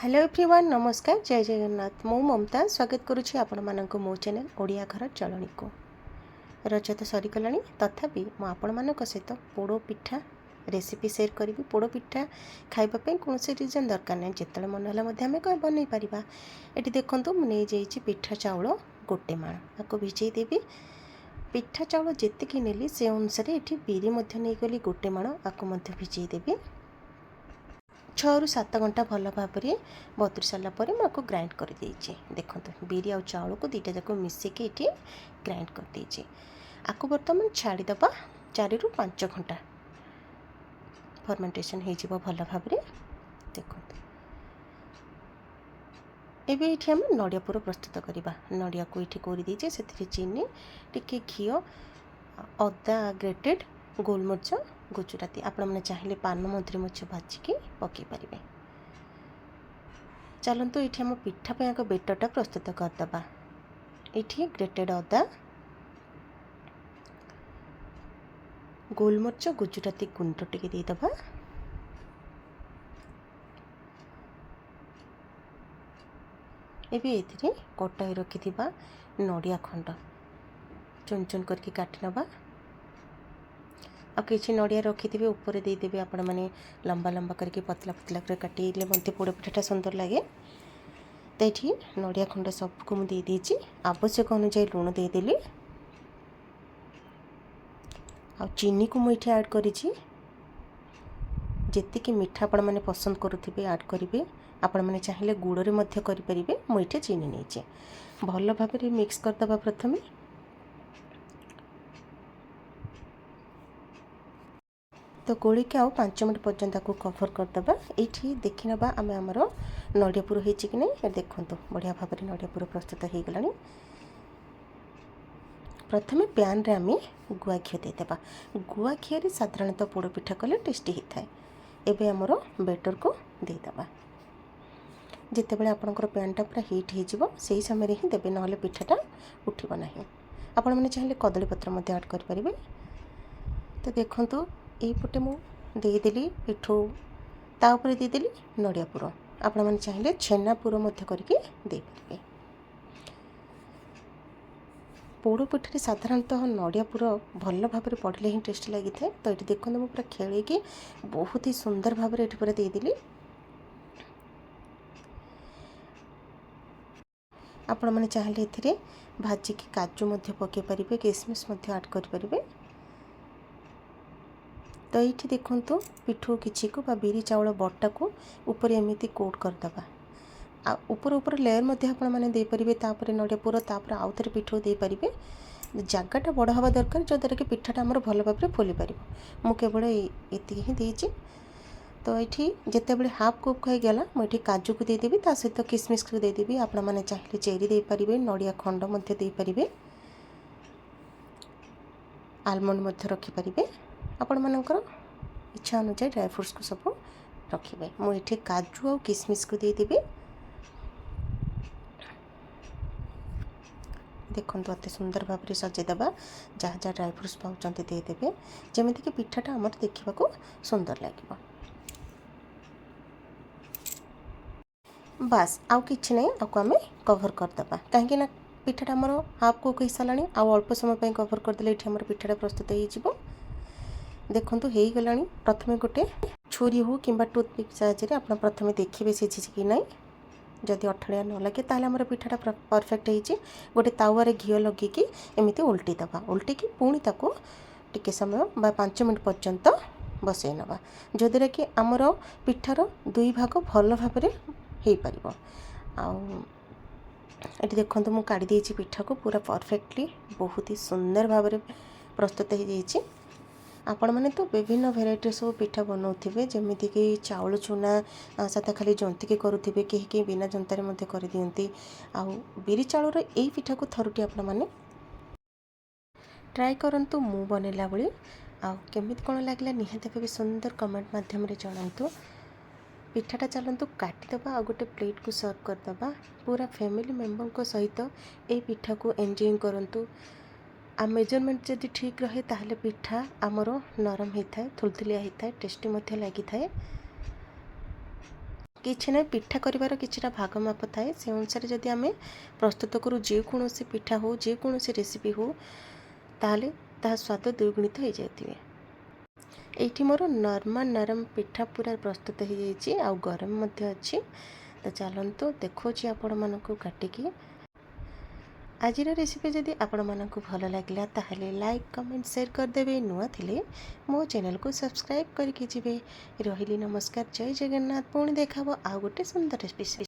Hello everyone नमस्कार जय जगन्नाथ मु ममता स्वागत करुच्ची आपण मानक मो चैनल ओडिया घर चलणी को रज तो सरीगला तथापि मुझे सहित पोड़ पिठा रेसिपी सेयार करी। पोड़ पिठा खावाई कौन रिजन दरकार ना जिते मन है कहीं बनई पार। ये देखो मुझे पिठा चाउल गोटे माण आपको भिजई देवी। पिठा चाउल जी नेली से अनुसार ये बिरी नहीं गली गोटे माण आपको भिजई देवी। 6 ରୁ 7 घंटा भल भाव में बतुरी सारापर मुझे ग्राइंड कर देखो बिरी आ चाउल को दुईटा जाक मिसेक ये ग्राइंड कर देची। आपको बर्तमान छाड़ीद 4 ରୁ 5 घंटा फर्मेंटेशन हो भल भाव में। देखो एबे ये आम नड़िया पुर प्रस्तुत करवा। नड़िया को ये करदे से चीनी टिके घी अदा ग्रेटेड गोलमरीच गुजराती आपण मैंने चाहिए पान मधुरी भाजिकी पकई पारे। चलतु ये आम पिठापी आग बेटरटा प्रस्तुत करदे। ये ग्रेटेड अदा गोलमरीच गुजराती गुंड टी देदेबा। एबे ये कटाई रखि नड़िया खंड चुन चुन करके काटी नवा। आ किसी नड़िया रखिथे ऊपर देदेवी आपण मैंने लंबा लंबा करके पतला पतला कर काटे मत पोड़ पिठाटा सुंदर लगे। तो ये नड़िया खंड सबको मुझे देदेची आवश्यक अनुसार लुण देदेली आ चीनी को मुझे ऐड करी। जी मीठा आपण मैंने पसंद करुवे ऐड करेंगे। आपण मैंने चाहिए गुड़ में करेंगे। मुझे चीनी नहीं भल भाव में मिक्स करदे। प्रथम तो गोली के 5 मिनट पर्यंत को कवर करदे। ये देखी ना आम आमर नड़िया पुर हो कि नहीं देखो बढ़िया भाव में नड़िया पुर प्रस्तुत हो गला। प्रथम पैन रे आम गुआ घी देदेबा। गुआ घी साधारणतः पोड़ पिठा कले टेस्टी होता है। एबे आमर बेटर को देदेबा। जिते बड़े आपंकर पैनटा पूरा हिट हो सही समय ही देवे ना पिठाटा उठब ना। आपण मैंने चाहिए कदली पत्र ऐड करेंगे। तो देखो यहीपटे मुदेली पिठू ताऊपर देदेली नड़िया पुर। आपण मैंने चाहिए छेना पुर करके देपारे। पोड़ पिठे साधारणतः नड़िया पुर भल भाव में पड़े ही टेस्ट लगी था। तो ये देखो मुझे पूरा खेल बहुत ही सुंदर भाव में पूरा देदेली। आपण मैंने चाहिए ये भाजिकी काजू पकई पारे किसमिश ऐड करेंगे। तो ये देखो पिठू किसी को बिरी चाउल बटा को ऊपर एमती कोट करदे। ऊपर ऊपर लेयर मैंने देपारे। तापर नड़िया पुर तापर आउ थे पिठू दे पारे। जगटा बड़ हवा दरकार जो द्वारा कि पिठाटा आमर भल भाव में फुली पार। मु केवल ये ही देची। तो ये जिते बड़े हाफ कप होगला मुझे काजू को देदेवी ता सहित किसमिश को देदेवी। आपण मैंने चाहिए चेरी दे पारे नड़िया खंड दे पारे आलमंड रखिपारे। आपण मानकर इच्छा अनुसार ड्राई फ्रूट्स को सब रखिए। मुझे काजू और किसमिश को देदेवी। देखो अति सुंदर भाव में सजेदेबा। जहाँ जहाँ ड्राई फ्रूट्स पाँच देदेवे जमीक पिठाटा आमर देखा सुंदर लगे। बास आउ कि ना आपको आम कवर करदे कहीं पिठाटा आमर हाफ कुक हो सारा आउ अल्प समय कवर करदे ये पिठाटा प्रस्तुत हो। देखो हो गला। प्रथम गोटे छुरी हो कि टूथपिक साहाय्य आप प्रथम देखिए सीझी कि ना। जदि अठाड़िया न लगे ताल आमर पिठाटा परफेक्ट हो। गोटे तावारे घी लगे एमती उल्टी दबा। उल्टिकी पुणी ताको टिके समय 5 मिनट पर्यंत बसई नवा जो द्वारा कि आमर पिठार 2 भाग भल भाव में हो पार। ये देखो मुझे काढ़ी देती पिठा को पूरा परफेक्टली बहुत ही सुंदर भाव में प्रस्तुत हो जाए। आपण मैंने तो विभिन्न भेराइटी सब पिठा बनाऊे जमीक कि चाउल चूना साथा खाली जंतिकी करुवे कहीं बिना जंतारे कर दिखती। आउ बिरी चाउल यही पिठा को थरुटी आपण मैंने ट्राए करंतु मु बनैला बेली आमि कौन लगे निहाती भी सुंदर कमेंट मध्यम जनातु। पिठाटा चलतु काटिदबा आ गोटे प्लेट को सर्व करदबा। पूरा फैमिली मेंबर को सहित ये पिठा को एंजॉय करंतु। आ मेजरमेंट जदि ठीक रहे ताहले पिठा आमर नरम होता है थुलथुलिया होता है टेस्टी लगी थाए। किछि ना पिठा करिवार किछिटा भाग माप थाए से अनुसार जदि आमे प्रस्तुत करूँ जेकोसी पिठा हो जेकोसी रेसिपी हो ताहले ताहा स्वाद द्विगुणित हो जाए। एठी मोर नॉर्मल नरम पिठा पूरा प्रस्तुत हो जाइए आउ गरम मध्य अच्छी। तो चलतु देखो आपण मानक काटिकी। आज रेसिपी जदि आपण मानक भल लगे ताहले लाइक कमेंट शेयर करदे। नुआ थिले मो चैनल को सब्सक्राइब करके जिवे। रहिली नमस्कार, जय जगन्नाथ। पुणी देखा आउ गोटे सुंदर रेसिपी।